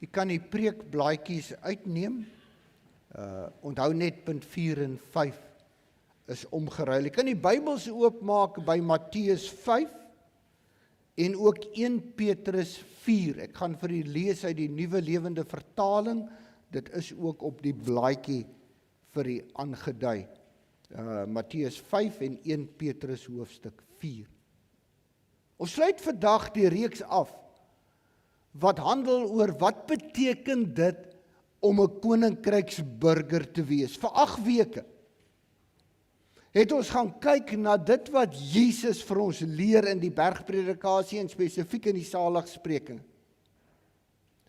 Jy kan die preekblaadjies uitneem. Onthou net punt 4 en 5 is omgeruil. Jy kan die Bybels oopmaak by Matteus 5 en ook 1 Petrus 4. Ek gaan vir u lees uit die Nuwe Lewende Vertaling. Dit is ook op die blaadjie vir u aangedui. Matteus 5 en 1 Petrus hoofstuk 4. Ons sluit vandag die reeks af wat handel oor wat beteken dit om 'n koninkryksburger te wees. Vir 8 weke het ons gaan kyk na dit wat Jesus vir ons leer in die bergpredikasie en spesifiek in die Saligspreke.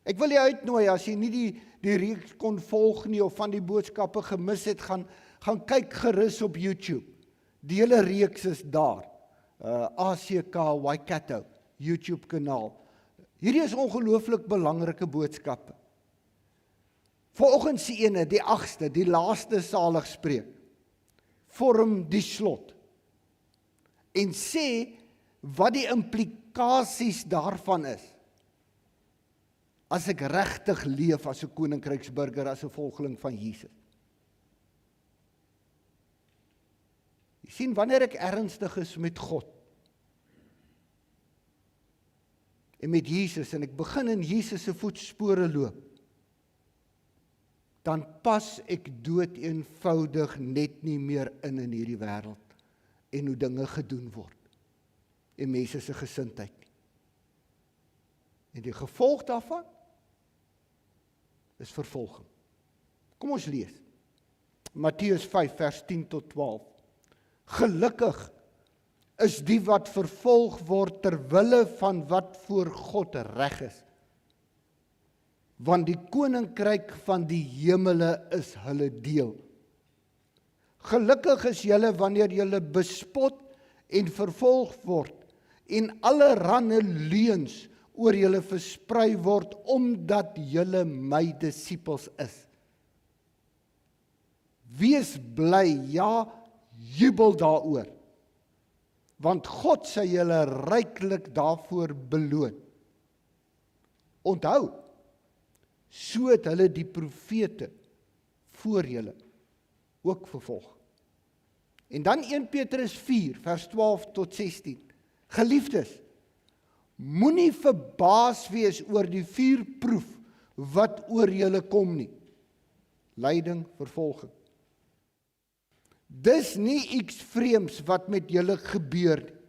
Ek wil jy uitnooi, as jy nie die reeks kon volg nie of van die boodskappe gemis het, gaan kyk gerus op YouTube. Die hele reeks is daar. ACK Waikato YouTube kanaal. Hierdie is ongelooflik belangrike boodskappe. Vanoggend se ene, die 8ste, die laaste Saligspreek, vorm die slot en sê wat die implikasies daarvan is as ek regtig leef as 'n koninkryksburger, as 'n volgeling van Jesus. Jy sien, wanneer ek ernstig is met God en met Jesus, en ek begin in Jesus se voetspore loop, dan pas ek dood eenvoudig net nie meer in hierdie wêreld en hoe dinge gedoen word en mense se gesindheid nie. En die gevolg daarvan is vervolging. Kom ons lees. Matteus 5 vers 10 tot 12. Gelukkig is die wat vervolg word ter wille van wat voor God reg is, want die koninkryk van die hemele is hulle deel. Gelukkig is julle wanneer julle bespot en vervolg word en allerlei leuns oor julle versprei word omdat julle my disippels is. Wees bly, ja, jubel daaroor, want God sal julle ryklik daarvoor beloon. Onthou, so het hulle die profete voor julle ook vervolg. En dan 1 Petrus 4 vers 12 tot 16. Geliefdes, moenie verbaas wees oor die vuurproef wat oor julle kom nie. Lyding, vervolging. Dis nie iets vreemds wat met julle gebeur nie.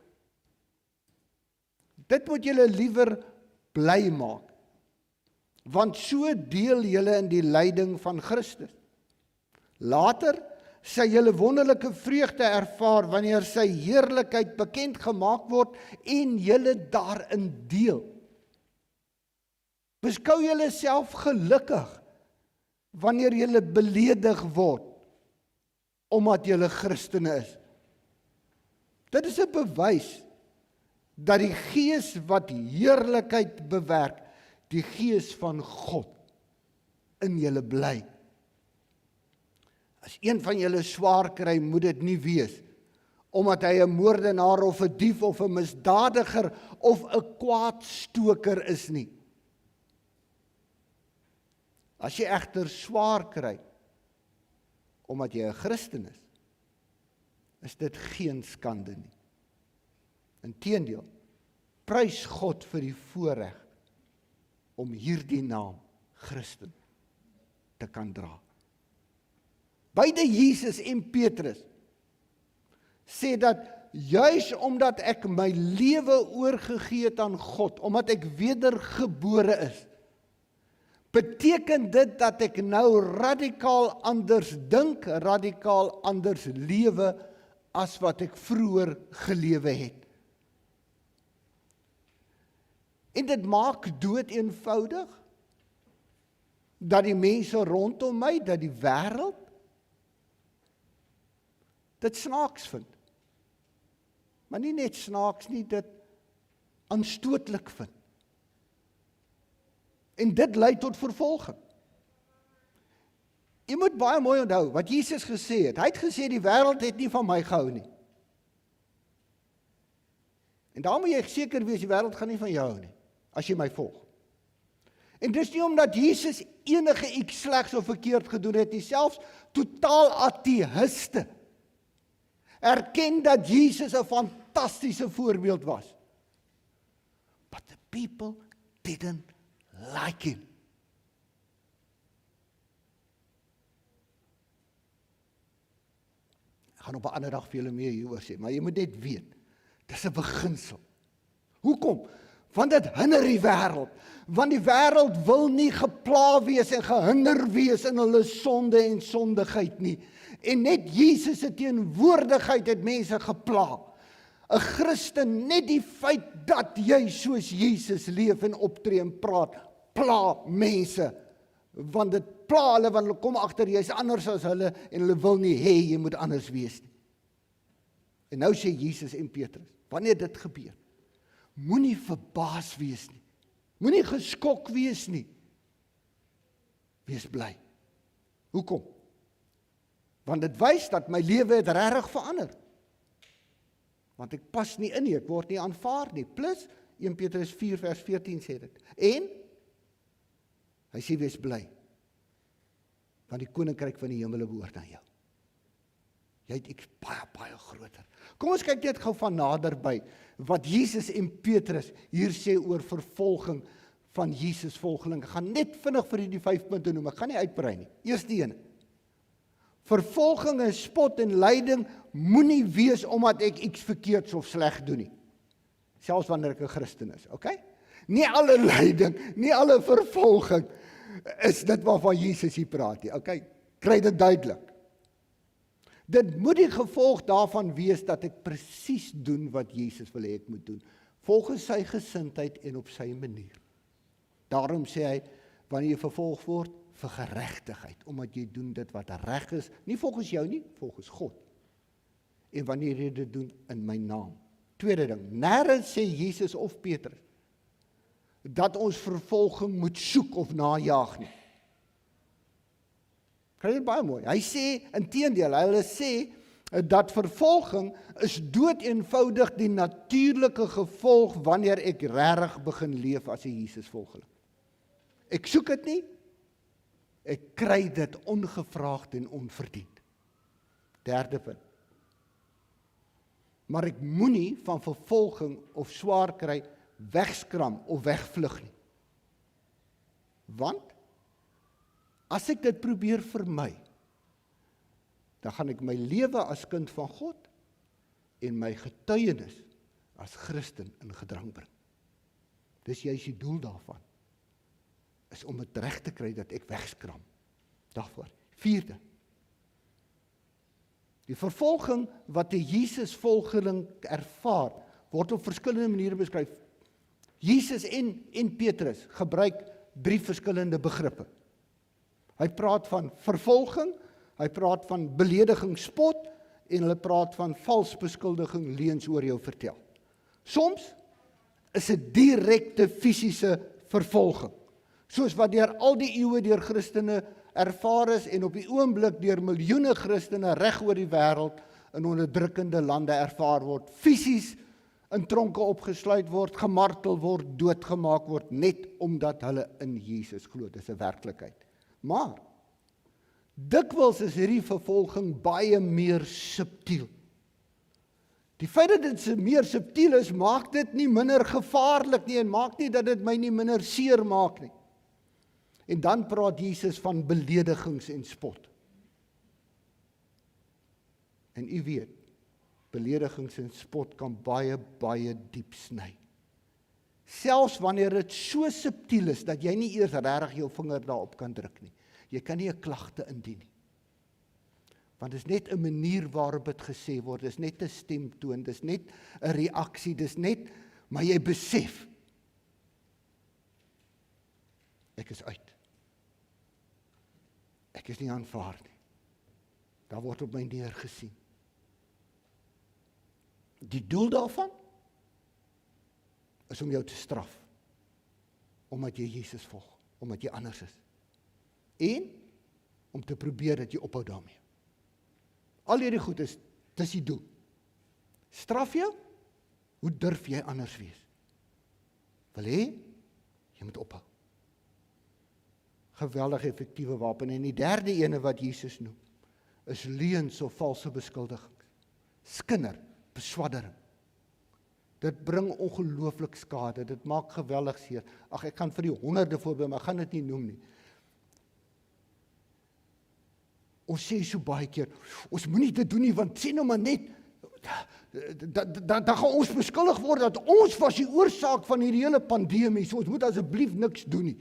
Dit moet julle liewer bly maak, want so deel julle in die lyding van Christus. Later sal julle wonderlike vreugde ervaar wanneer sy heerlikheid bekend gemaak word en julle daarin deel. Beskou julle self gelukkig wanneer julle beledig word omdat julle Christene is. Dit is 'n bewys dat die Gees wat heerlikheid bewerk, die Gees van God in julle bly. As een van julle swaar kry, moet dit nie wees omdat hy 'n moordenaar of 'n dief of 'n misdadiger of 'n kwaadstoker is nie. As jy egter swaar kry omdat jy 'n Christen is dit geen skande nie. Inteendeel, prys God vir die voorreg om hierdie naam Christen te kan dra. Beide Jesus en Petrus sê dat juis omdat ek my lewe oorgegee het aan God, omdat ek wedergebore is, beteken dit dat ek nou radikaal anders dink, radikaal anders lewe as wat ek vroeër gelewe het. En dit maak dood eenvoudig dat die mense rondom my, dat die wêreld dit snaaks vind. Maar nie net snaaks nie, dit aanstootlik vind. En dit lei tot vervolging. Jy moet baie mooi onthou wat Jesus gesê het. Hy het gesê die wêreld het nie van my gehou nie. En daarom moet jy seker wees die wêreld gaan nie van jou hou nie, as jy my volg. En dis nie omdat Jesus enige iets slegs of verkeerd gedoen het nie, selfs totaal ateïste erken dat Jesus 'n fantastiese voorbeeld was. But the people didn't like him. Ek gaan op 'n ander dag vir julle meer hieroor sê, maar jy moet net weet, dis 'n beginsel. Hoekom? Want dit hinder die wêreld. Want die wêreld wil nie gepla wees en gehinder wees in hulle sonde en sondigheid nie. En net Jesus se teenwoordigheid het mense gepla. 'n Christen, net die feit dat jy soos Jesus leef en optree en praat, pla mense. Want dit pla hulle, want hulle kom agter jy's anders as hulle en hulle wil nie hê jy moet anders wees nie. En nou sê Jesus en Petrus, wanneer dit gebeur, moenie verbaas wees nie. Moenie geskok wees nie. Wees bly. Hoekom? Want dit wys dat my lewe het regtig verander. Want ek pas nie in nie, ek word nie aanvaar nie. Plus 1 Petrus 4 vers 14 sê dit. En hy sê wees bly. Want die koninkryk van die hemele behoort aan jou. Jy het iets baie groter. Kom ons kyk net gou van naderby wat Jesus en Petrus hier sê oor vervolging van Jesus-volgeling. Ek gaan net vinnig vir die 5 punte noem, ek gaan nie uitbrei nie. Eerste een. Vervolging en spot en lyding moenie wees omdat ek iets verkeerds of sleg doen nie. Selfs wanneer ek 'n Christen is, okay? Nie alle lyding, nie alle vervolging is dit waarvan Jesus hier praat nie, okay? Kry dit duidelik. Dit moet die gevolg daarvan wees dat ek presies doen wat Jesus wil hê ek moet doen, volgens sy gesindheid en op sy manier. Daarom sê hy, wanneer jy vervolg word, vir geregtigheid, omdat jy doen dit wat reg is, nie volgens jou nie, volgens God. En wanneer jy dit doen in my naam. Tweede ding, nêrens sê Jesus of Petrus dat ons vervolging moet soek of najag nie. Kry dit baie mooi. Hy sê, inteendeel, hulle sê dat vervolging is dood eenvoudig die natuurlike gevolg wanneer ek regtig begin leef as 'n Jesus-volgeling. Ek soek dit nie, ek kry dit ongevraagd en onverdiend. Derde punt. Maar ek moenie van vervolging of swaar kry wegskram of wegvlug nie. Want as ek dit probeer vermy, dan gaan ek my lewe as kind van God en my getuienis as Christen in gedrang bring. Dis juist die doel daarvan, is om dit reg te kry dat ek wegskram daarvoor. Vierde, die vervolging wat die Jesus-volgeling ervaar, word op verskillende maniere beskryf. Jesus en Petrus gebruik 3 verskillende begrippe. Hy praat van vervolging, hy praat van belediging, spot, en hulle praat van vals beskuldiging, leuns oor jou vertel. Soms is dit direkte fisiese vervolging, soos wat deur al die eeue deur Christene ervaar is en op die oomblik deur miljoene Christene reg oor die wêreld in onderdrukkende lande ervaar word, fisies in tronke opgesluit word, gemartel word, doodgemaak word, net omdat hulle in Jesus glo. Dis 'n werklikheid. Maar dikwels is hierdie vervolging baie meer subtiel. Die feit dat dit meer subtiel is, maak dit nie minder gevaarlik nie en maak nie dat dit my nie minder seer maak nie. En dan praat Jesus van beledigings en spot. En u weet, beledigings en spot kan baie diep sny. Selfs wanneer dit so subtiel is, dat jy nie eers regtig jou vinger daarop kan druk nie. Jy kan nie 'n klagte indien nie. Want dit is net 'n manier waarop dit gesê word, dit is net 'n stemtoon, dit is net 'n reaksie, dit is net, maar jy besef, ek is uit. Ek is nie aanvaar nie. Daar word op my neergesien. Die doel daarvan is om jou te straf, omdat jy Jesus volg, omdat jy anders is. En om te probeer dat jy ophou daarmee. Al hierdie goed is, dis die doel. Straf jou, hoe durf jy anders wees? Wil hê, jy moet ophou. Geweldig effektiewe wapen. En die derde ene wat Jesus noem, is leuns of valse beskuldigings. Skinder, beswaddering. Dit bring ongelooflik skade, dit maak geweldig seer. Ag, ek gaan vir die honderde voorbeelde, maar ek gaan dit nie noem nie. Ons sê so baie keer, ons moenie dit doen nie, want sê nou maar net, dan gaan ons beskuldig word, dat ons was die oorsaak van hierdie hele pandemie, so ons moet asseblief niks doen nie.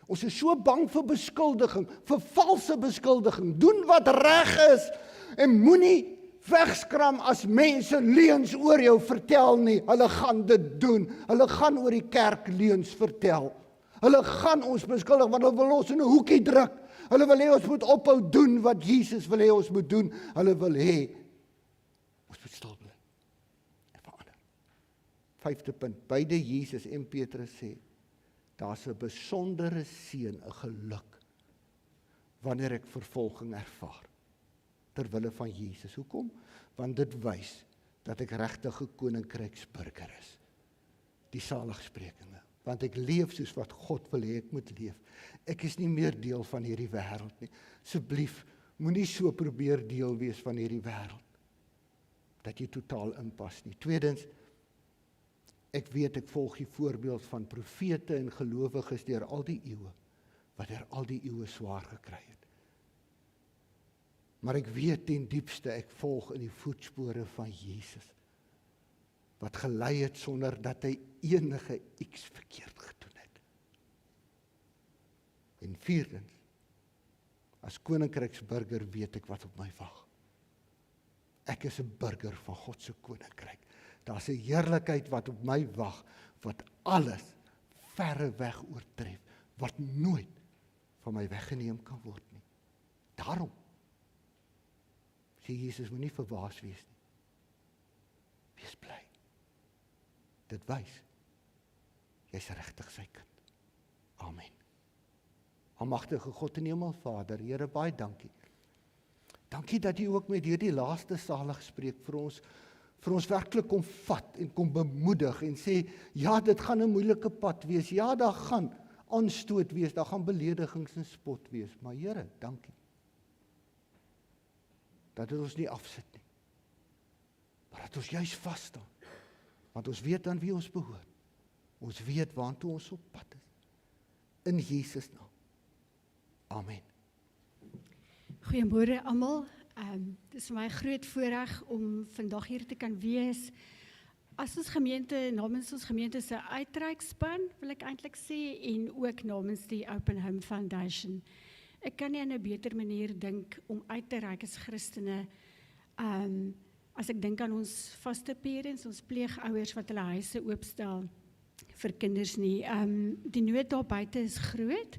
Ons is so bang vir beskuldiging, vir valse beskuldiging, doen wat reg is, en moenie wegskram as mense leuns oor jou vertel nie, hulle gaan dit doen, hulle gaan oor die kerk leuns vertel, hulle gaan ons beskuldig, want hulle wil ons in 'n hoekie druk, hulle wil hê ons moet ophou doen wat Jesus wil hê ons moet doen, hulle wil hê ons moet stil bly en verander. 5de punt, beide Jesus en Petrus sê, daar's 'n besondere seën, 'n geluk, wanneer ek vervolging ervaar, terwille van Jesus. Hoekom? Want dit wys, dat ek regtige koninkryksburger is. Die Saligsprekinge. Want ek leef soos wat God wil hê ek moet leef. Ek is nie meer deel van hierdie wêreld nie. Asseblief, moenie so probeer deel wees van hierdie wêreld, dat jy totaal inpas nie. Tweedens, ek weet ek volg die voorbeeld van profete en gelowiges deur al die eeue, wat deur al die eeue swaar gekry het. Maar ek weet ten diepste, ek volg in die voetspore van Jesus, wat gelei het sonder dat hy enige iets verkeerd gedoen het. En vierdens, as koninkryksburger weet ek wat op my wag. Ek is 'n burger van God se koninkryk. Daar's 'n heerlikheid wat op my wag, wat alles verre weg oortref, wat nooit van my weggeneem kan word nie. Daarom sê Jesus, moenie verbaas wees nie. Wees bly. Dit wys, jy's regtig sy kind. Amen. Almagtige God en Hemelvader, Here, baie dankie. Dankie dat U ook met hierdie laaste Saligspreek vir ons werklik kom vat en kom bemoedig en sê, ja, dit gaan 'n moeilike pad wees. Ja, daar gaan aanstoot wees, daar gaan beledigings en spot wees. Maar Here, dankie. Dat dit ons nie afsit nie. Maar dat ons juis vas staan. Want ons weet aan wie ons behoort. Ons weet waartoe ons op pad is. In Jesus naam. Amen. Goeiemôre almal. Dit is vir my 'n groot voorreg om vandag hier te kan wees. As ons gemeente, namens ons gemeente se uitreikspan, wil ek eintlik sê, en ook namens die Open Home Foundation. Ek kan nie aan 'n beter manier dink om uit te reik as Christene, as ek dink aan ons vaste parents, ons pleegouers wat hulle huise oopstel vir kinders nie. Die nood daar buite is groot.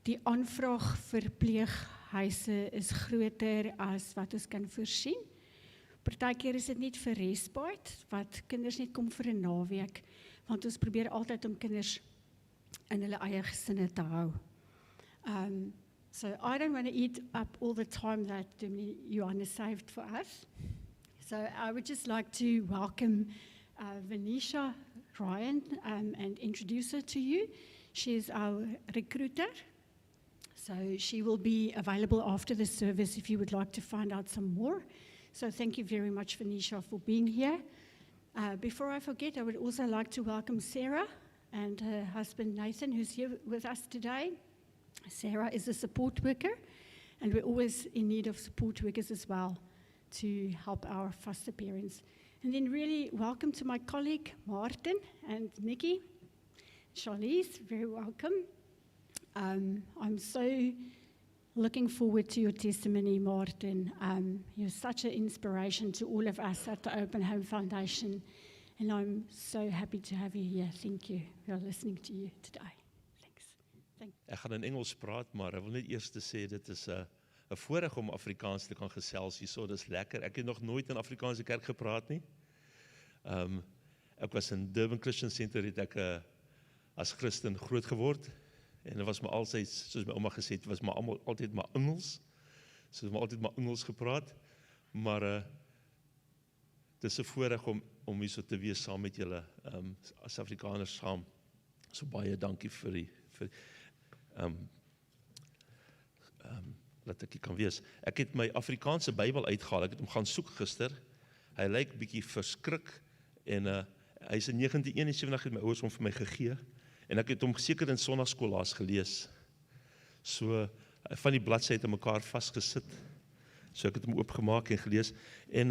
Die aanvraag vir pleeghuise is groter as wat ons kan voorsien. Partykeer is dit net vir respite, wat kinders net kom vir 'n naweek, want ons probeer altyd om kinders in hulle eie gesinne te hou. So I don't want to eat up all the time that Johan has saved for us. So I would just like to welcome Venetia Ryan and introduce her to you. She is our recruiter. So she will be available after the service if you would like to find out some more. So thank you very much, Venetia, for being here. Before I forget, I would also like to welcome Sarah and her husband Nathan, who's here with us today. Sarah is a support worker, and we're always in need of support workers as well to help our foster parents. And then really welcome to my colleague Maarten and Nikki. Charlize, very welcome. I'm so looking forward to your testimony, Maarten. You're such an inspiration to all of us at the Open Home Foundation, and I'm so happy to have you here. Thank you. We are listening to you today. Ek gaan in Engels praat, maar ek wil net eers sê, dit is 'n voorreg om Afrikaans te kan gesels hierso, dis lekker. Ek het nog nooit in Afrikaanse kerk gepraat nie. Ek was in Durban Christian Center, het ek as Christen groot geword, en dit was maar altyd, soos my ouma gesê het, was maar altyd maar Engels, soos maar altyd maar Engels gepraat, maar dit is 'n voorreg om hierso te wees saam met julle, as Afrikaners saam. So baie dankie vir dat ek hier kan wees. Ek het my Afrikaanse Bybel uitgehaal, ek het hom gaan soek gister. Hy lyk bietjie verskrik, en hy is in 1971, het my ouers hom vir my gegee, en ek het hom seker in sonnaarskool laas gelees. So, van die bladsye het aan mekaar vasgesit, so ek het hom oopgemaak en gelees, en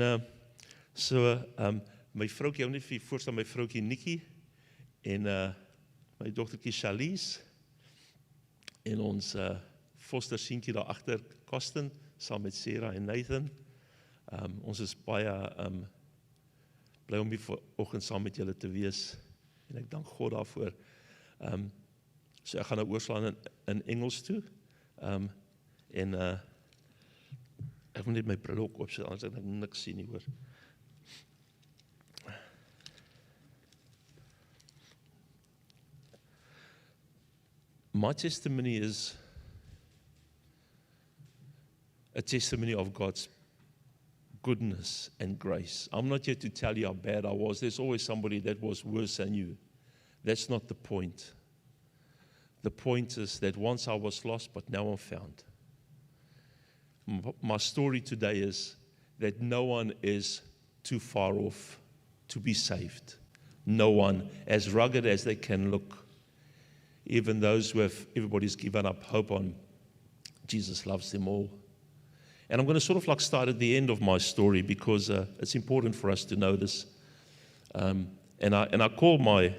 my vroukie, jou net vir voorstel, my vroukie Nikkie, en my dogtertjie Charlize, en ons fostersientjie daar agter, Kosten, saam met Sarah en Nathan. Ons is baie bly om hier vanoggend saam met julle te wees, en ek dank God daarvoor. So ek gaan nou oorslaan in Engels toe, en ek moet net my bril ook opsit, anders ek niks sien nie, hoor. My testimony is a testimony of God's goodness and grace. I'm not here to tell you how bad I was. There's always somebody that was worse than you. That's not the point. The point is that once I was lost, but now I'm found. My story today is that no one is too far off to be saved. No one, as rugged as they can look. Even those who have, everybody's given up hope on, Jesus loves them all. And I'm going to sort of like start at the end of my story because it's important for us to know this. And I call my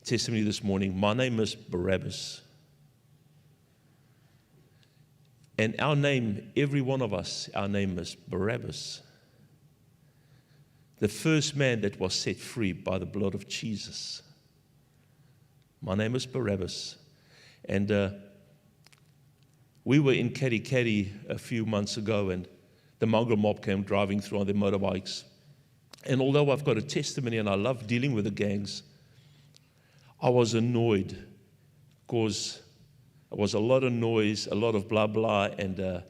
testimony this morning, my name is Barabbas. And our name, every one of us, our name is Barabbas. The first man that was set free by the blood of Jesus. My name is Barabbas, and we were in Kerikeri a few months ago, and the mongrel mob came driving through on their motorbikes. And although I've got a testimony and I love dealing with the gangs, I was annoyed because there was a lot of noise, a lot of blah blah, and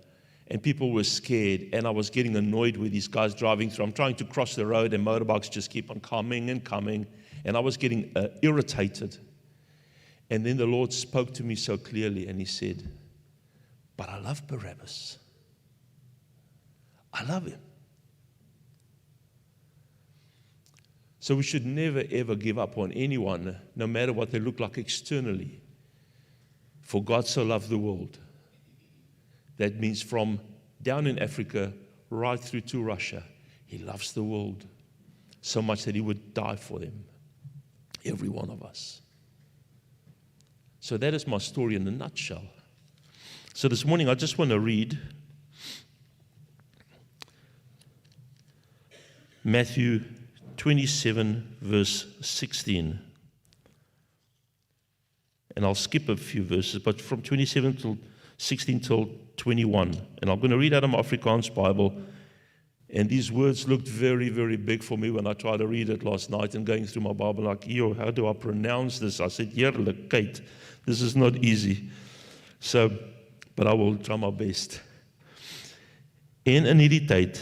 people were scared, and I was getting annoyed with these guys driving through. I'm trying to cross the road, and motorbikes just keep on coming and coming, and I was getting irritated. And then the Lord spoke to me so clearly, and He said, but I love Barabbas. I love him. So we should never ever give up on anyone, no matter what they look like externally. For God so loved the world. That means from down in Africa, right through to Russia, He loves the world so much that He would die for them, every one of us. So that is my story in a nutshell. So this morning I just want to read Matthew 27 verse 16. And I'll skip a few verses, but from 27 till 16 till 21. And I'm going to read out of my Afrikaans Bible. And these words looked very, very big for me when I tried to read it last night and going through my Bible like, yo, how do I pronounce this? I said, Heerlikheid, this is not easy. So, but I will try my best. En in hierdie tyd,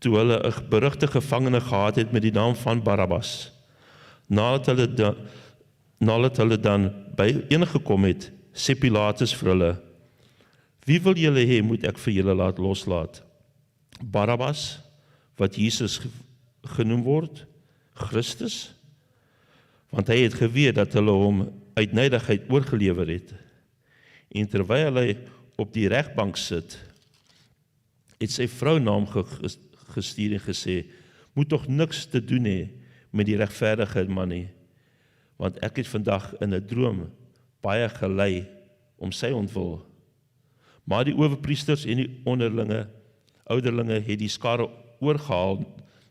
toe hulle 'n berugte gevangene gehad het met die naam van Barabbas, nadat hulle dan by ingekom het, sê Pilatus vir hulle, wie wil julle hê moet ek vir julle laat loslaat? Barabbas, wat Jesus genoem word, Christus, want hy het geweet dat hulle hom uit nydigheid oorgelewer het. En terwyl hy op die regbank sit, het sy vrou na hom gestuur en gesê, moet tog niks te doen hê met die regverdige man nie, want ek het vandag in 'n droom baie gelei om sy ontwil. Maar die owerpriesters en die ouderlinge het die skare oorgehaal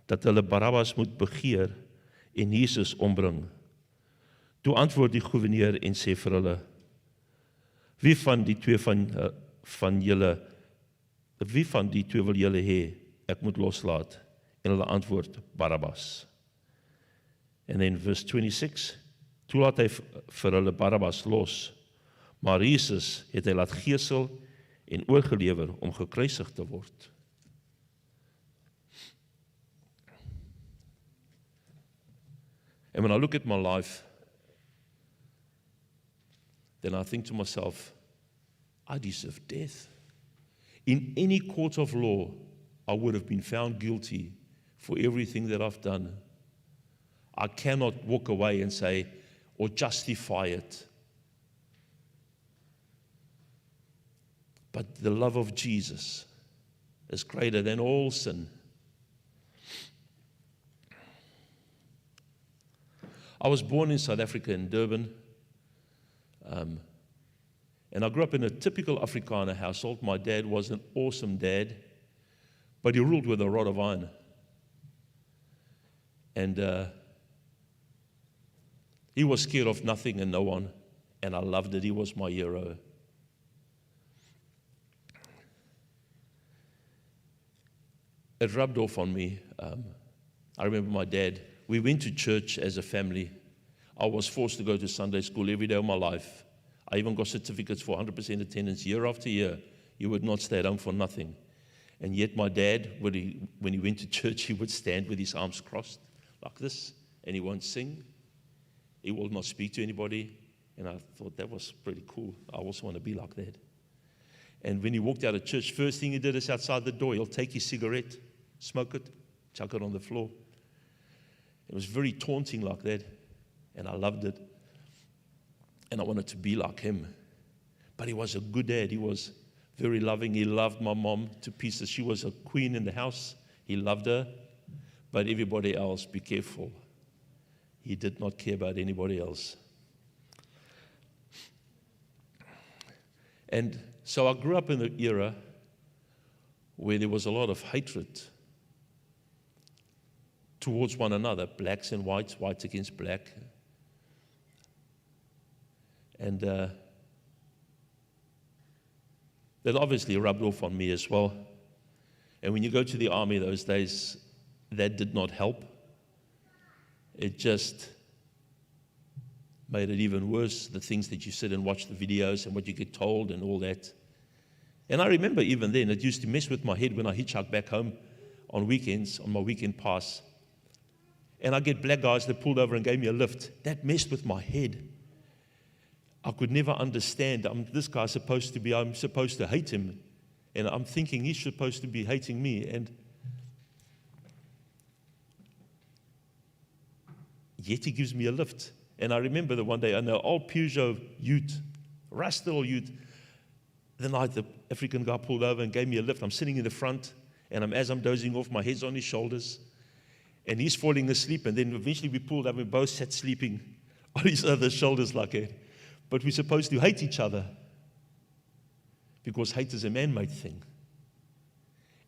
dat hulle Barabbas moet begeer en Jesus ombring. Toe antwoord die gouverneur en sê vir hulle, wie van die twee wil julle hê ek moet loslaat? En hulle antwoord, Barabbas. En in vers 26, toe laat hy vir hulle Barabbas los, maar Jesus het hy laat gesel en oorgelewer om gekruisig te word. And when I look at my life, then I think to myself, I deserve death. In any court of law, I would have been found guilty for everything that I've done. I cannot walk away and say, or justify it. But the love of Jesus is greater than all sin. I was born in South Africa, in Durban, and I grew up in a typical Afrikaner household. My dad was an awesome dad, but he ruled with a rod of iron. And he was scared of nothing and no one, and I loved it. He was my hero. It rubbed off on me. I remember my dad, we went to church as a family. I was forced to go to Sunday school every day of my life. I even got certificates for 100% attendance year after year. You would not stay at home for nothing. And yet my dad, when he went to church, he would stand with his arms crossed like this, and he won't sing. He will not speak to anybody. And I thought that was pretty cool. I also want to be like that. And when he walked out of church, first thing he did is outside the door, he'll take his cigarette, smoke it, chuck it on the floor. It was very taunting like that, and I loved it. And I wanted to be like him. But he was a good dad. He was very loving. He loved my mom to pieces. She was a queen in the house. He loved her. But everybody else, be careful. He did not care about anybody else. And so I grew up in an era where there was a lot of hatred towards one another, blacks and whites, whites against black. And that obviously rubbed off on me as well. And when you go to the army those days, that did not help. It just made it even worse, the things that you sit and watch the videos and what you get told and all that. And I remember even then, it used to mess with my head when I hitchhiked back home on weekends, on my weekend pass. And I get black guys that pulled over and gave me a lift. That messed with my head. I could never understand. This guy's supposed to be, I'm supposed to hate him. And I'm thinking he's supposed to be hating me. And yet he gives me a lift. And I remember the one day, an old Peugeot Ute, rusted old Ute. The night the African guy pulled over and gave me a lift. I'm sitting in the front, and as I'm dozing off, my head's on his shoulders. And he's falling asleep. And then eventually we pulled up and both sat sleeping on his other shoulders like that. But we're supposed to hate each other because hate is a man-made thing.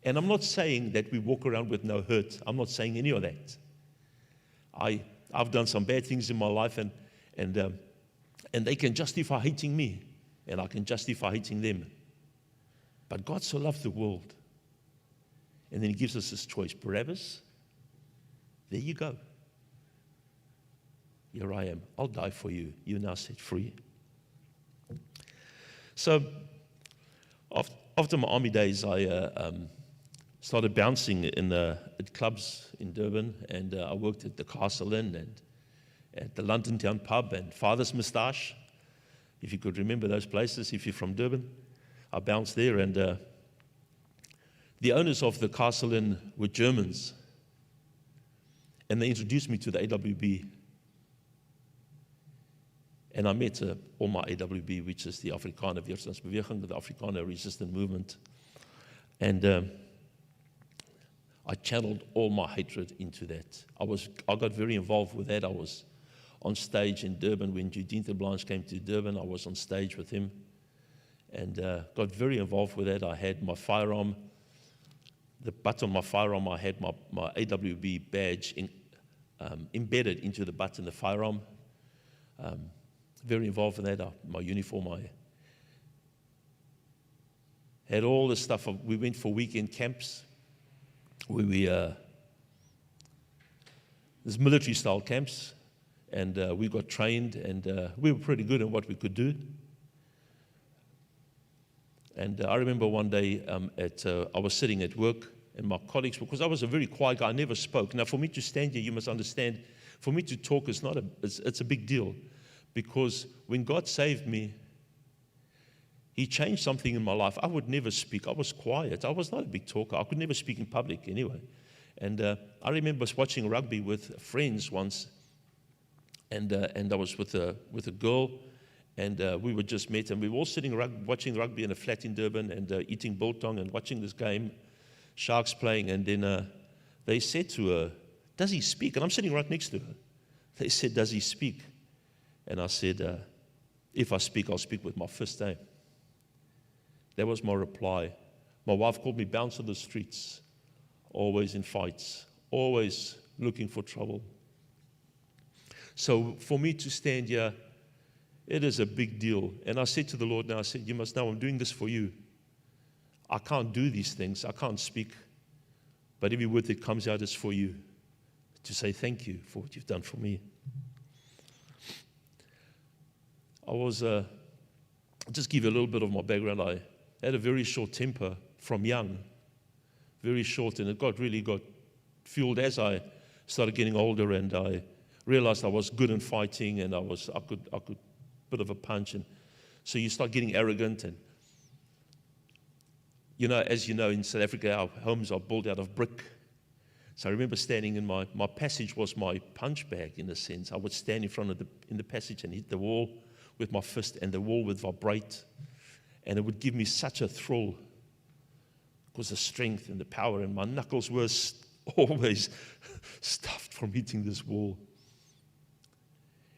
And I'm not saying that we walk around with no hurt. I'm not saying any of that. I've done some bad things in my life, and they can justify hating me, and I can justify hating them. But God so loved the world, and then He gives us this choice. Barabbas, there you go. Here I am. I'll die for you. You're now set free. So, after my army days, I started bouncing at clubs in Durban, and I worked at the Castle Inn and at the London Town Pub and Father's Moustache, if you could remember those places, if you're from Durban. I bounced there, and the owners of the Castle Inn were Germans, and they introduced me to the AWB. And I met all my AWB, which is the Afrikaner Weerstandsbeweging, the Afrikaner Resistance Movement. And I channeled all my hatred into that. I got very involved with that. I was on stage in Durban when Eugene Blanche came to Durban. I was on stage with him and got very involved with that. I had my firearm, the butt on my firearm, I had my AWB badge embedded into the butt in the firearm. Very involved in that. My uniform, I had all the stuff. We went for weekend camps where there's military-style camps, and we got trained, and we were pretty good at what we could do. And I remember one day I was sitting at work, and my colleagues, because I was a very quiet guy, I never spoke. Now, for me to stand here, you must understand, for me to talk is it's a big deal. Because when God saved me, He changed something in my life. I would never speak. I was quiet. I was not a big talker. I could never speak in public anyway. And I remember watching rugby with friends once, and I was with a girl, and we were just met, and we were all sitting watching rugby in a flat in Durban, and eating biltong and watching this game, Sharks playing, and then they said to her, "Does he speak?" And I'm sitting right next to her. They said, "Does he speak?" And I said, "If I speak, I'll speak with my fist, eh?" That was my reply. My wife called me bounce on the streets, always in fights, always looking for trouble. So for me to stand here, it is a big deal. And I said to the Lord now, I said, "You must know I'm doing this for you. I can't do these things. I can't speak. But every word that comes out is for you, to say thank you for what you've done for me." I was, I'll just give you a little bit of my background. I had a very short temper from young, very short, and it really got fueled as I started getting older, and I realized I was good in fighting, and I could bit of a punch, and so you start getting arrogant, and as you know, in South Africa, our homes are built out of brick. So I remember standing in my passage was my punch bag, in a sense. I would stand in front of in the passage and hit the wall with my fist, and the wall would vibrate, and it would give me such a thrill because the strength and the power, and my knuckles were always stuffed from hitting this wall.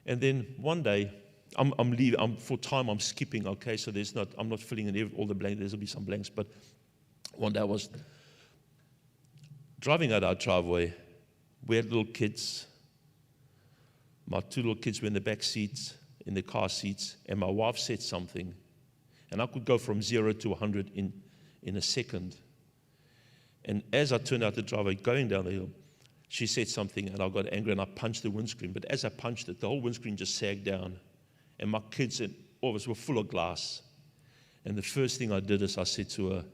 And then one day, I'm leaving. For time, I'm skipping. Okay, so I'm not filling in all the blanks. There'll be some blanks. But one day I was driving out our driveway. We had little kids. My two little kids were in the back seats, in the car seats, and my wife said something, and I could go from 0 to 100 in a second. And as I turned out the driveway, going down the hill, she said something, and I got angry, and I punched the windscreen. But as I punched it, the whole windscreen just sagged down, and my kids and all of us were full of glass. And the first thing I did is I said to her,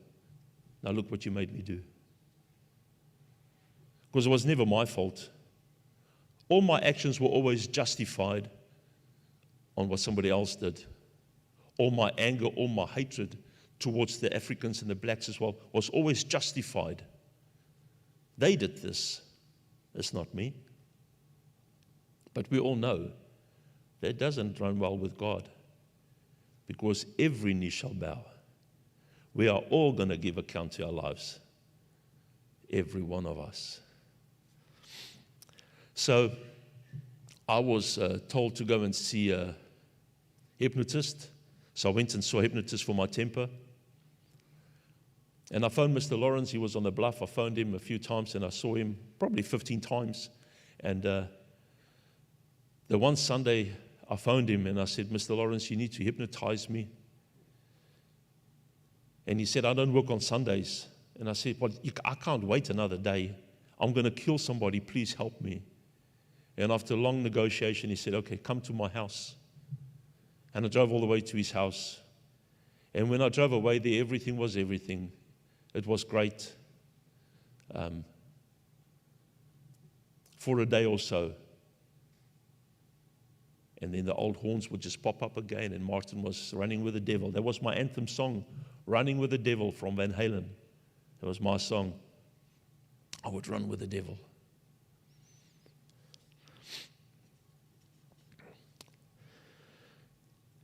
"Now look what you made me do." Because it was never my fault. All my actions were always justified on what somebody else did. All my anger, all my hatred towards the Africans and the blacks as well was always justified. They did this. It's not me. But we all know that doesn't run well with God, because every knee shall bow. We are all going to give account to our lives, every one of us. So I was told to go and see a hypnotist. So I went and saw a hypnotist for my temper. And I phoned Mr. Lawrence. He was on the bluff. I phoned him a few times, and I saw him probably 15 times. And the one Sunday, I phoned him, and I said, "Mr. Lawrence, you need to hypnotize me." And he said, "I don't work on Sundays." And I said, "Well, I can't wait another day. I'm going to kill somebody. Please help me." And after a long negotiation, he said, "Okay, come to my house." And I drove all the way to his house. And when I drove away there, everything was everything. It was great. For a day or so. And then the old horns would just pop up again, and Maarten was running with the devil. That was my anthem song, "Running with the Devil" from Van Halen. That was my song. I would run with the devil.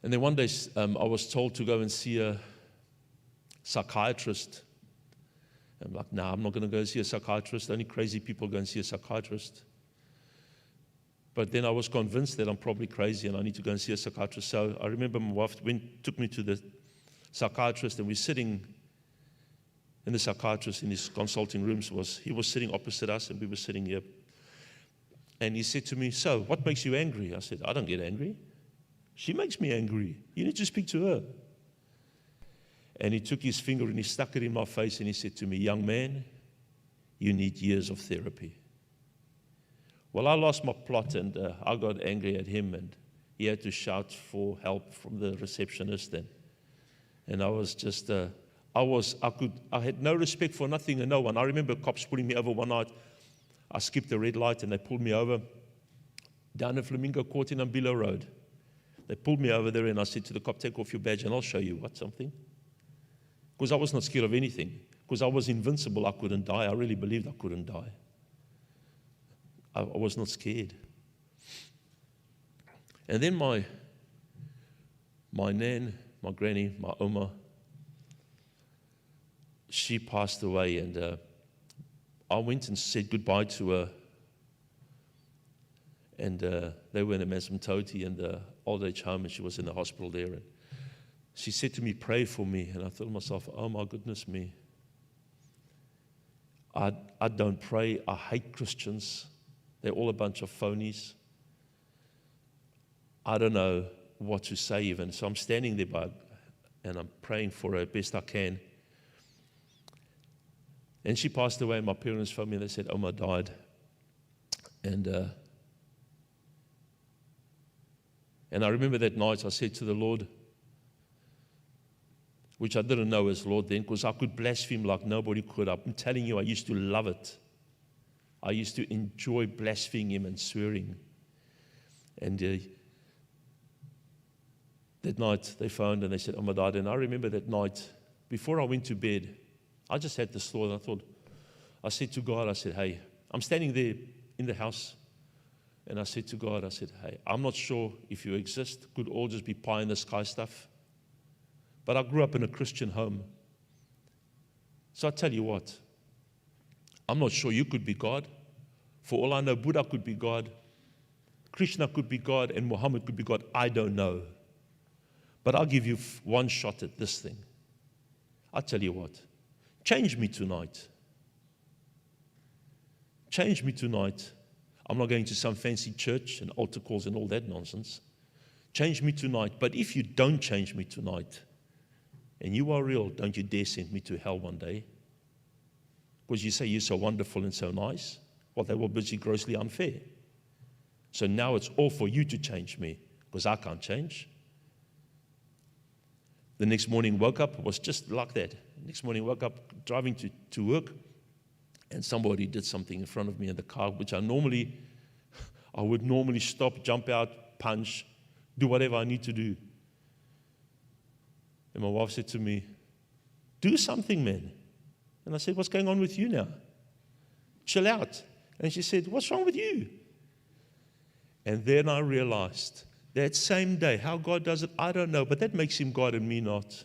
And then one day I was told to go and see a psychiatrist. I'm like, "No, I'm not going to go see a psychiatrist. Only crazy people go and see a psychiatrist." But then I was convinced that I'm probably crazy and I need to go and see a psychiatrist. So I remember my wife took me to the psychiatrist, and we're sitting in the psychiatrist in his consulting rooms. He was sitting opposite us, and we were sitting here. And he said to me, "So, what makes you angry?" I said, "I don't get angry. She makes me angry. You need to speak to her." And he took his finger and he stuck it in my face, and he said to me, "Young man, you need years of therapy." Well, I lost my plot, and I got angry at him, and he had to shout for help from the receptionist. And I was just, I had no respect for nothing and no one. I remember cops pulling me over one night. I skipped the red light, and they pulled me over down in Flamingo Court in Umbilla Road. They pulled me over there and I said to the cop, take off your badge and I'll show you what something. Because I was not scared of anything. Because I was invincible, I couldn't die. I really believed I couldn't die. I was not scared. And then my nan, my granny, my oma, she passed away, and I went and said goodbye to her. And they were in a Masamtoti in the old age home, and she was in the hospital there. And she said to me, pray for me. And I thought to myself, oh my goodness me. I don't pray. I hate Christians. They're all a bunch of phonies. I don't know what to say even. So I'm standing there and I'm praying for her best I can. And she passed away, and my parents phoned me and they said, Oma died. And I remember that night I said to the Lord, which I didn't know as Lord then, because I could blaspheme like nobody could. I'm telling you, I used to love it. I used to enjoy blaspheming Him and swearing. And that night they phoned and they said, Oma died. And I remember that night, before I went to bed, I just had this thought. I said to God, I said, hey, I'm standing there in the house. And I said to God, I said, hey, I'm not sure if you exist. Could all just be pie in the sky stuff. But I grew up in a Christian home. So I tell you what, I'm not sure you could be God. For all I know, Buddha could be God, Krishna could be God, and Muhammad could be God. I don't know. But I'll give you one shot at this thing. I'll tell you what, change me tonight. Change me tonight. I'm not going to some fancy church and altar calls and all that nonsense. Change me tonight. But if you don't change me tonight, and you are real, don't you dare send me to hell one day. Because you say you're so wonderful and so nice. Well, they were busy grossly unfair. So now it's all for you to change me, because I can't change. The next morning woke up, was just like that. Next morning woke up driving to work, and somebody did something in front of me in the car, which I would normally stop, jump out, punch, do whatever I need to do. And my wife said to me, do something, man. And I said, what's going on with you now? Chill out. And she said, what's wrong with you? And then I realized that same day, how God does it, I don't know, but that makes Him God and me not.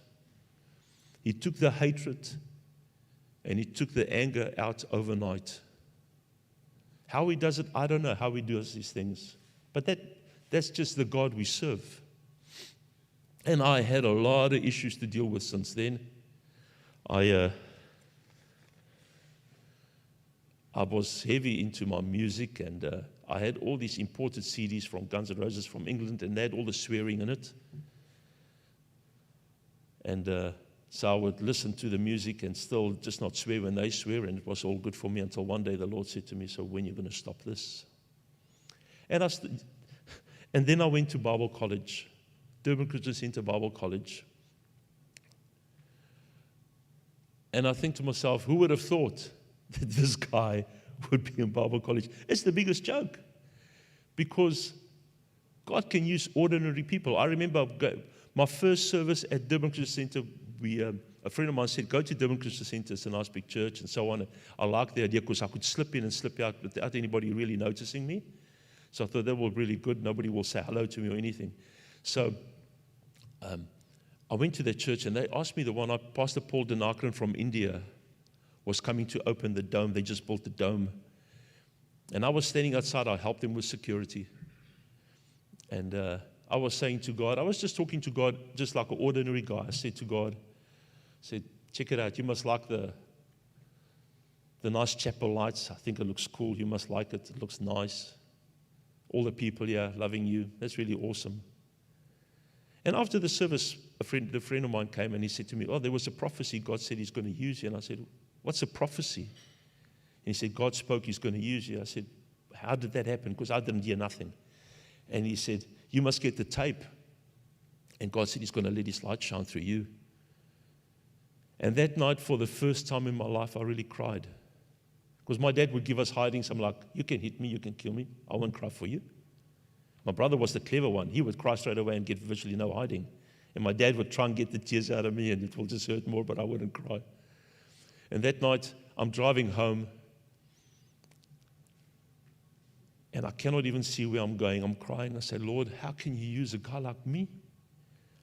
He took the hatred and He took the anger out overnight. How He does it, I don't know how He does these things. But that's just the God we serve. And I had a lot of issues to deal with since then. I was heavy into my music, and I had all these imported CDs from Guns N' Roses from England, and they had all the swearing in it. And so I would listen to the music and still just not swear when they swear, and it was all good for me until one day the Lord said to me, so when are you going to stop this? And then I went to Bible college, Durban Christian Center Bible College. And I think to myself, who would have thought that this guy would be in Bible college? It's the biggest joke, because God can use ordinary people. I remember my first service at Durban Christian Center, a friend of mine said, go to Durban Christian Center, it's a nice big church and so on. I liked the idea because I could slip in and slip out without anybody really noticing me. So I thought that was really good. Nobody will say hello to me or anything. So I went to that church, and they asked me Pastor Paul Dinakaran from India was coming to open the dome. They just built the dome. And I was standing outside. I helped them with security. And I was saying to God, I was just talking to God just like an ordinary guy. I said to God, check it out. You must like the nice chapel lights. I think it looks cool. You must like it. It looks nice. All the people here loving you. That's really awesome. And after the service, a friend of mine came and he said to me, there was a prophecy God said He's going to use you. And I said, what's a prophecy? And he said, God spoke He's going to use you. I said, how did that happen? Because I didn't hear nothing. And he said, you must get the tape. And God said He's going to let His light shine through you. And that night, for the first time in my life, I really cried. Because my dad would give us hidings. I'm like, you can hit me, you can kill me. I won't cry for you. My brother was the clever one. He would cry straight away and get virtually no hiding. And my dad would try and get the tears out of me, and it will just hurt more, but I wouldn't cry. And that night, I'm driving home, and I cannot even see where I'm going. I'm crying. I say, Lord, how can you use a guy like me?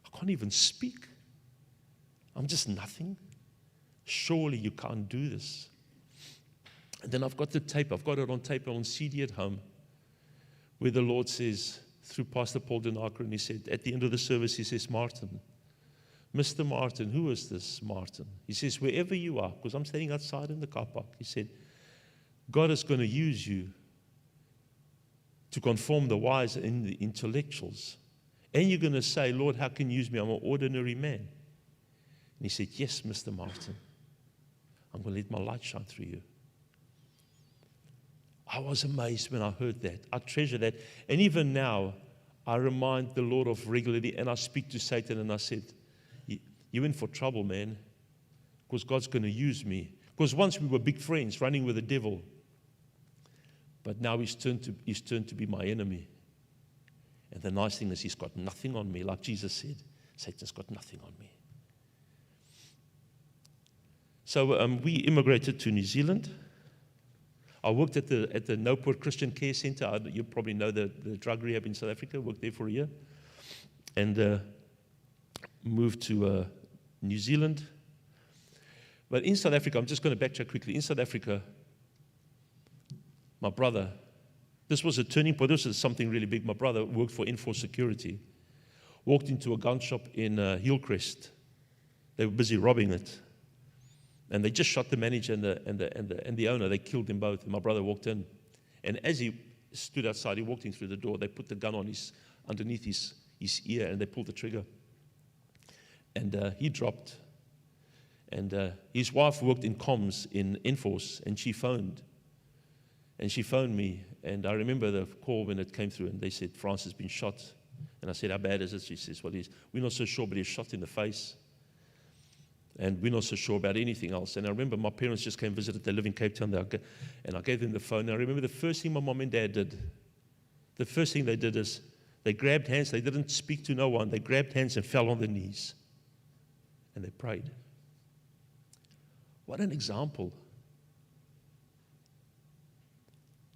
I can't even speak. I'm just nothing. Surely you can't do this. And then I've got the tape. I've got it on tape on CD at home, where the Lord says, through Pastor Paul Denarker, and he said, at the end of the service, he says, Maarten, Mr. Maarten, who is this Maarten? He says, wherever you are, because I'm standing outside in the car park, he said, God is going to use you to conform the wise and the intellectuals. And you're going to say, Lord, how can you use me? I'm an ordinary man. And he said, yes, Mr. Maarten, I'm going to let my light shine through you. I was amazed when I heard that. I treasure that. And even now, I remind the Lord of regularly, and I speak to Satan, and I said, you're in for trouble, man, because God's going to use me. Because once we were big friends, running with the devil, but now he's turned to be my enemy. And the nice thing is he's got nothing on me. Like Jesus said, Satan's got nothing on me. So we immigrated to New Zealand. I worked at the Noport Christian Care Center. You probably know the drug rehab in South Africa. Worked there for a year. And moved to New Zealand. But in South Africa, I'm just going to backtrack quickly. In South Africa, my brother, this was a turning point. This is something really big. My brother worked for Enforced Security. Walked into a gun shop in Hillcrest. They were busy robbing it. And they just shot the manager and the owner. They killed them both. And my brother walked in. And as he stood outside, he walked in through the door. They put the gun on underneath his ear, and they pulled the trigger. And he dropped. And his wife worked in comms in Enforce, and she phoned. And she phoned me. And I remember the call when it came through, and they said, France has been shot. And I said, how bad is it? She says, well, we're not so sure, but he's shot in the face. And we're not so sure about anything else. And I remember my parents just came visited. They live in Cape Town. And I gave them the phone. And I remember the first thing my mom and dad did, the first thing they did is they grabbed hands. They didn't speak to no one. They grabbed hands and fell on their knees. And they prayed. What an example.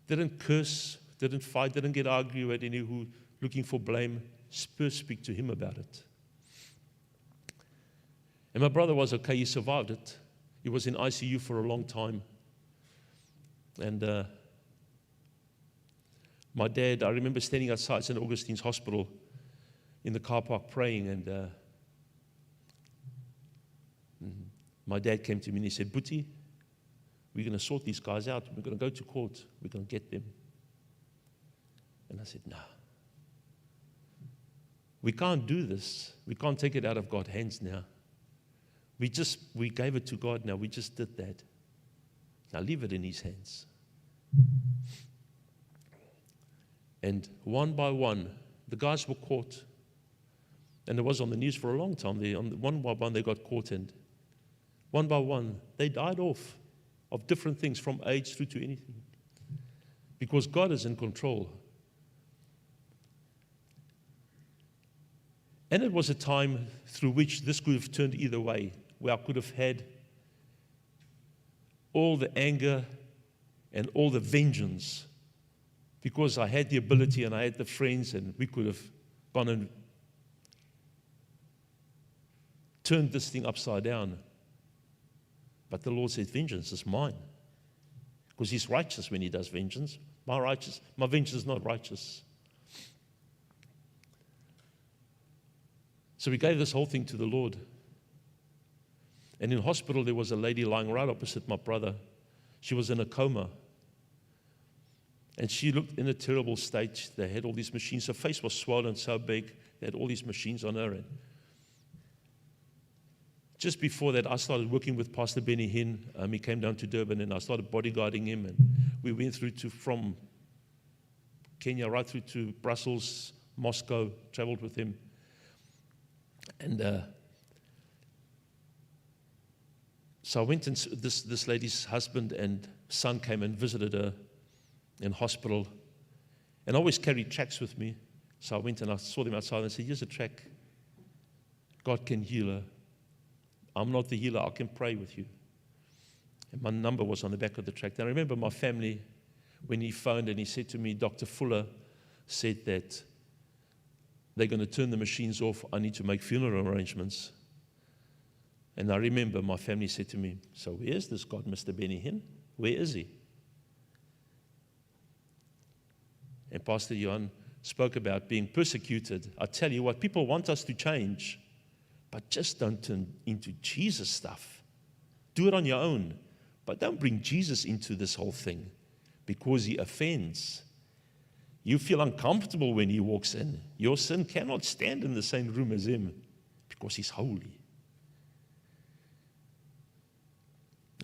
Didn't curse, didn't fight, didn't get angry at any who looking for blame. First speak to him about it. And my brother was okay, he survived it. He was in ICU for a long time. And my dad, I remember standing outside St. Augustine's Hospital in the car park praying, and my dad came to me and he said, Boetie, we're going to sort these guys out. We're going to go to court. We're going to get them. And I said, no. We can't do this. We can't take it out of God's hands now. We gave it to God now. We just did that. Now leave it in his hands. And one by one, the guys were caught. And it was on the news for a long time. One by one, they got caught, and one by one, they died off of different things, from AIDS through to anything. Because God is in control. And it was a time through which this could have turned either way, where I could have had all the anger and all the vengeance, because I had the ability and I had the friends, and we could have gone and turned this thing upside down. But the Lord said, vengeance is mine. Because he's righteous when he does vengeance. My vengeance is not righteous. So we gave this whole thing to the Lord. And in hospital, there was a lady lying right opposite my brother. She was in a coma. And she looked in a terrible state. They had all these machines. Her face was swollen so big. They had all these machines on her. And just before that, I started working with Pastor Benny Hinn. He came down to Durban, and I started bodyguarding him. And we went through from Kenya right through to Brussels, Moscow, traveled with him. And so I went, and this lady's husband and son came and visited her in hospital. And I always carried tracts with me. So I went and I saw them outside and said, here's a track. God can heal her. I'm not the healer. I can pray with you. And my number was on the back of the track. And I remember my family, when he phoned and he said to me, Dr. Fuller said that they're going to turn the machines off. I need to make funeral arrangements. And I remember my family said to me, so where's this God, Mr. Benny Hinn? Where is he? And Pastor Johan spoke about being persecuted. I tell you what, people want us to change, but just don't turn into Jesus stuff. Do it on your own, but don't bring Jesus into this whole thing because he offends. You feel uncomfortable when he walks in. Your sin cannot stand in the same room as him because he's holy.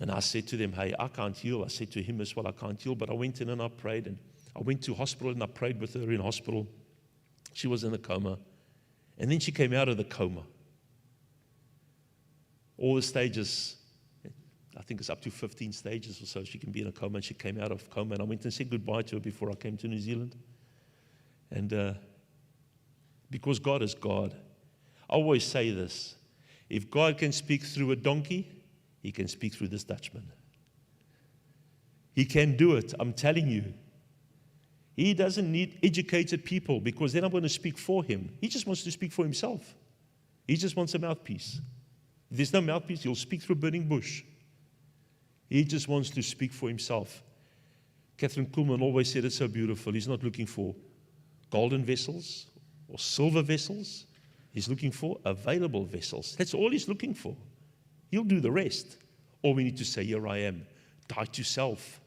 And I said to them, hey, I can't heal. I said to him as well, I can't heal. But I went in and I prayed. And I went to hospital and I prayed with her in hospital. She was in a coma. And then she came out of the coma. All the stages, I think it's up to 15 stages or so she can be in a coma. And she came out of coma. And I went and said goodbye to her before I came to New Zealand. And because God is God, I always say this. If God can speak through a donkey, he can speak through this Dutchman. He can do it, I'm telling you. He doesn't need educated people because then I'm going to speak for him. He just wants to speak for himself. He just wants a mouthpiece. If there's no mouthpiece, he'll speak through a burning bush. He just wants to speak for himself. Catherine Kuhlman always said it so beautiful. He's not looking for golden vessels or silver vessels. He's looking for available vessels. That's all he's looking for. He'll do the rest. All we need to say, here I am. Die to self.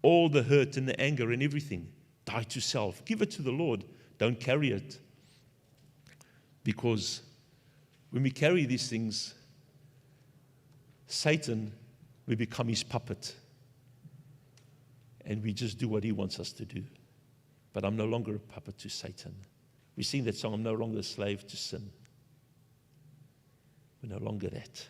All the hurt and the anger and everything, die to self. Give it to the Lord. Don't carry it. Because when we carry these things, Satan, we become his puppet. And we just do what he wants us to do. But I'm no longer a puppet to Satan. We sing that song, I'm no longer a slave to sin. We're no longer that.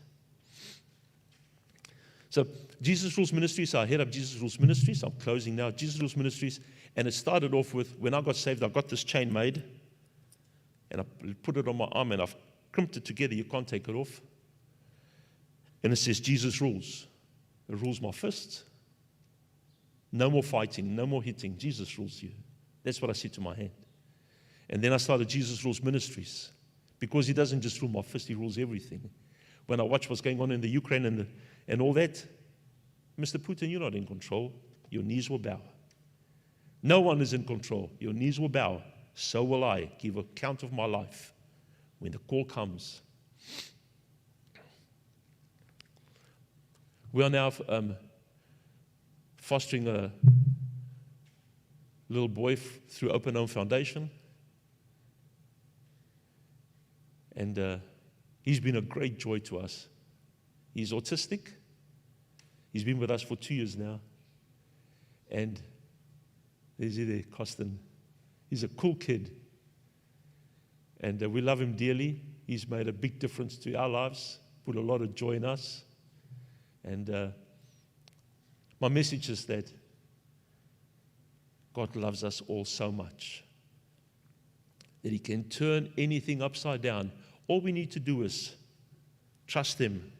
So Jesus Rules Ministries, I head up Jesus Rules Ministries. I'm closing now. Jesus Rules Ministries. And it started off with, when I got saved, I got this chain made. And I put it on my arm and I've crimped it together. You can't take it off. And it says, Jesus rules. It rules my fists. No more fighting, no more hitting. Jesus rules you. That's what I said to my hand. And then I started Jesus Rules Ministries. Because he doesn't just rule my fist, he rules everything. When I watch what's going on in the Ukraine and all that, Mr. Putin, you're not in control. Your knees will bow. No one is in control. Your knees will bow. So will I give account of my life when the call comes. We are now fostering a little boy through Open Home Foundation. And he's been a great joy to us. He's autistic. He's been with us for 2 years now. And there's he there, Costin. He's a cool kid. And we love him dearly. He's made a big difference to our lives, put a lot of joy in us. And my message is that God loves us all so much that he can turn anything upside down. All we need to do is trust him.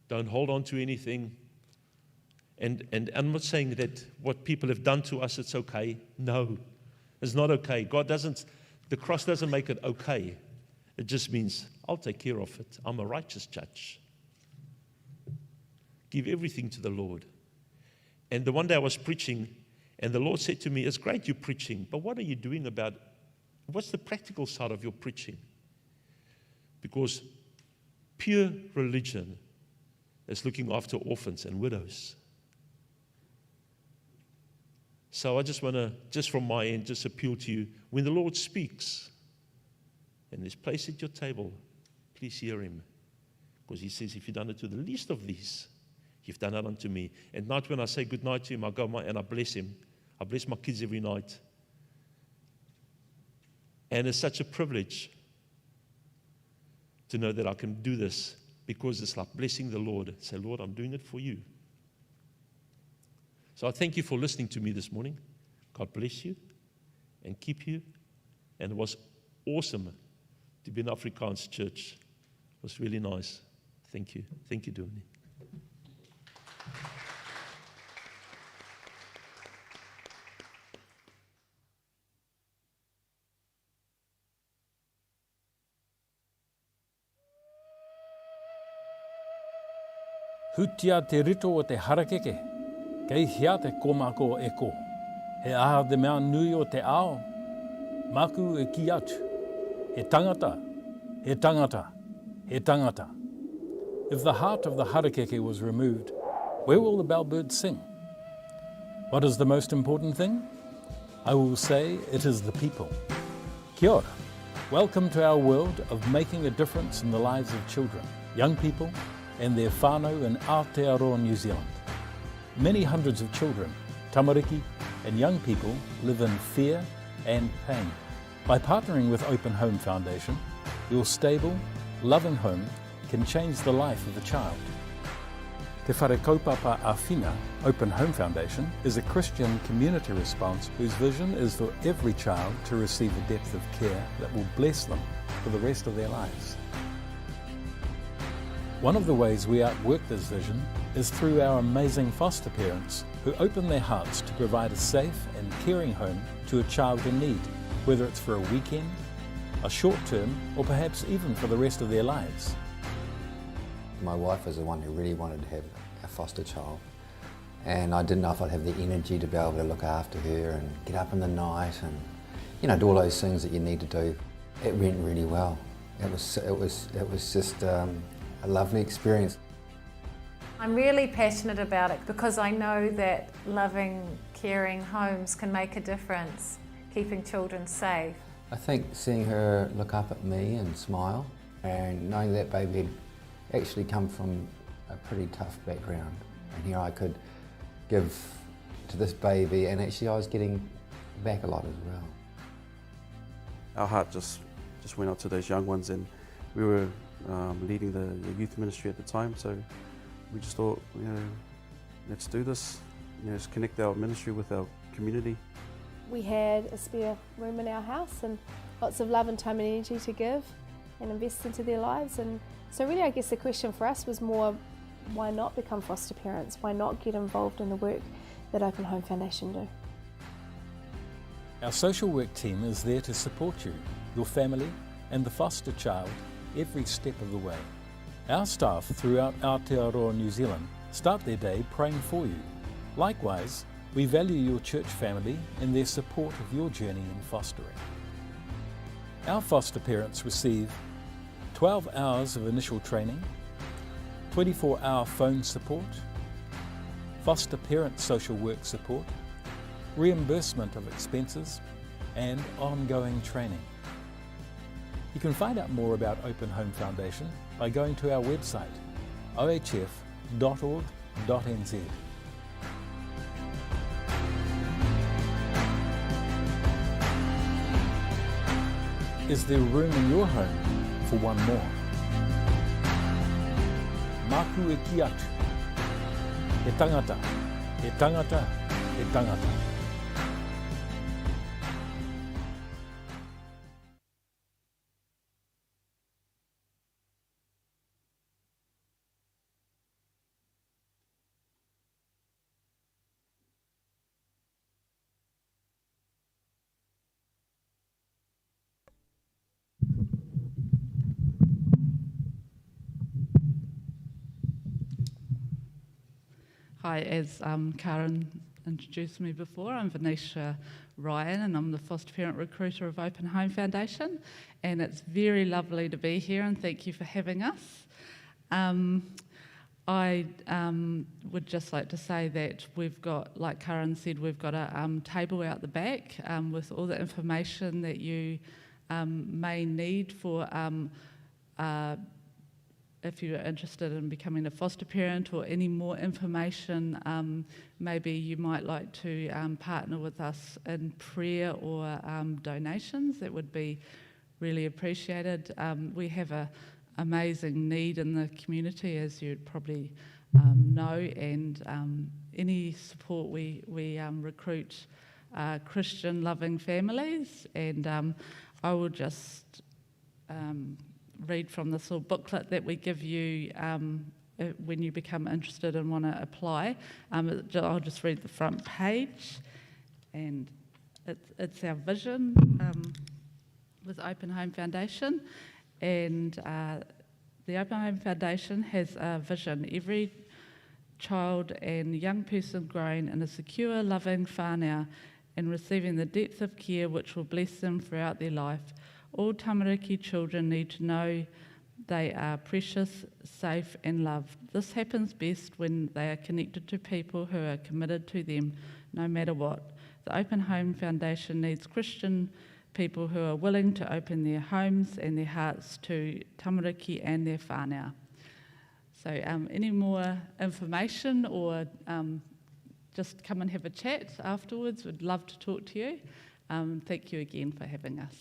Don't hold on to anything. And I'm not saying that what people have done to us, it's okay. No, it's not okay. The cross doesn't make it okay. It just means, I'll take care of it. I'm a righteous judge. Give everything to the Lord. And the one day I was preaching, and the Lord said to me, it's great you're preaching, but what are you doing about it? What's the practical side of your preaching? Because pure religion is looking after orphans and widows. So I just want to, just from my end, just appeal to you. When the Lord speaks, and there's place at your table, please hear him. Because he says, if you've done it to the least of these, you've done it unto me. And night when I say good night to him, I go and I bless him. I bless my kids every night. And it's such a privilege to know that I can do this, because it's like blessing the Lord. Say, Lord, I'm doing it for you. So I thank you for listening to me this morning. God bless you. and keep you. And it was awesome to be in Afrikaans church. It was really nice. Thank you. Thank you, Dominee. Hutia te rito o te harakeke, kei hia te komako e ko. He aha te mea nui o te ao, maku e ki atu. He tangata, he tangata, he tangata. If the heart of the harakeke was removed, where will the bellbird sing? What is the most important thing? I will say it is the people. Kia ora. Welcome to our world of making a difference in the lives of children, young people, and their whānau in Aotearoa, New Zealand. Many hundreds of children, tamariki, and young people live in fear and pain. By partnering with Open Home Foundation, your stable, loving home can change the life of a child. Te Whare Kaupapa Awhina Open Home Foundation is a Christian community response whose vision is for every child to receive a depth of care that will bless them for the rest of their lives. One of the ways we outwork this vision is through our amazing foster parents who open their hearts to provide a safe and caring home to a child in need, whether it's for a weekend, a short term, or perhaps even for the rest of their lives. My wife was the one who really wanted to have a foster child, and I didn't know if I'd have the energy to be able to look after her and get up in the night and do all those things that you need to do. It went really well. It was just a lovely experience. I'm really passionate about it because I know that loving, caring homes can make a difference, keeping children safe. I think seeing her look up at me and smile, and knowing that baby had actually come from a pretty tough background, and here I could give to this baby, and actually I was getting back a lot as well. Our heart just went out to those young ones, and we were leading the youth ministry at the time, so we just thought, let's do this, let's connect our ministry with our community. We had a spare room in our house and lots of love and time and energy to give and invest into their lives, and so really I guess the question for us was more, why not become foster parents? Why not get involved in the work that Open Home Foundation do? Our social work team is there to support you, your family, and the foster child every step of the way. Our staff throughout Aotearoa, New Zealand start their day praying for you. Likewise, we value your church family and their support of your journey in fostering. Our foster parents receive 12 hours of initial training, 24-hour phone support, foster parent social work support, reimbursement of expenses, and ongoing training. You can find out more about Open Home Foundation by going to our website, ohf.org.nz. Is there room in your home for one more? Maku e ki atu. He tangata, he tangata, he tangata. Hi, as Karen introduced me before, I'm Venetia Ryan and I'm the foster parent recruiter of Open Home Foundation, and it's very lovely to be here and thank you for having us. I would just like to say that we've got, like Karen said, we've got a table out the back with all the information that you may need for if you're interested in becoming a foster parent or any more information. Maybe you might like to partner with us in prayer or donations. That would be really appreciated. We have an amazing need in the community, as you'd probably know, and any support we recruit Christian loving families, and I will just read from this little booklet that we give you when you become interested and want to apply. I'll just read the front page, and it's our vision with Open Home Foundation, and the Open Home Foundation has a vision: every child and young person growing in a secure, loving whānau and receiving the depth of care which will bless them throughout their life. All tamariki children need to know they are precious, safe and loved. This happens best when they are connected to people who are committed to them, no matter what. The Open Home Foundation needs Christian people who are willing to open their homes and their hearts to tamariki and their whānau. So any more information or just come and have a chat afterwards, we'd love to talk to you. Thank you again for having us.